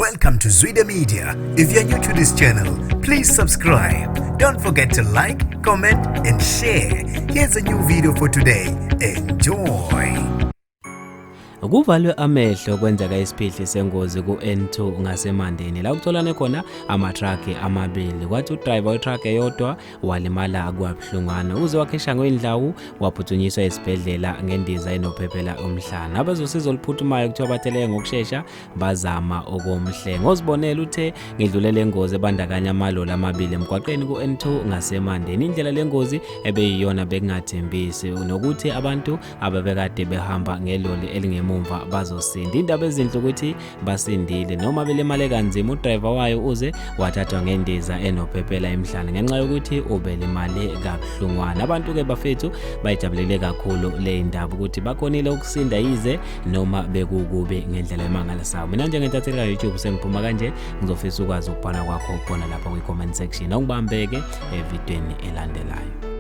Welcome to Zwida Media. If you're new to this channel, please subscribe. Don't forget to like, comment and share. Here's a new video for today. Enjoy. Kuvalwe amehlo kwenzeka isphihli sengozi ku-N2 ngasemandeni la ukutholane khona amatraki amabili kwathi udriver wetruck eyodwa walimala kwabuhlungwana uze wakhesha ngoindlawu waphuthunyiswa esibhedlela ngendiza enophephela umhlana abezosizo oluphuthumayo kuthiwa batheleke ngokusheshsha bazama okomhle ngozibonela uthe ngidlulele ingozi ebandakanya amaloli amabili emgwaqeni ku-N2 ngasemandeni indlela lengozi ebeyiyona bekungathembisi nokuthi abantu ababekade behamba ngeloli elingemuva bazosinda indaba ezinhle ukuthi basindile noma belemale kanzima udriver wayo uze wathathwa ngendiza enophephela emhlane ngenxa yokuthi ubelimale kabuhlungwana abantu ke bafethu bayijabulele kakhulu le indaba ukuthi bakhonile ukusinda yize noma bekukube ngendlela emangalisayo mina njengentatheli ka YouTube sengiphuma kanje ngizofisa ukwazi ukubhala kwakho khona lapha kwi comment section awungibambeke evidweni elandelayo.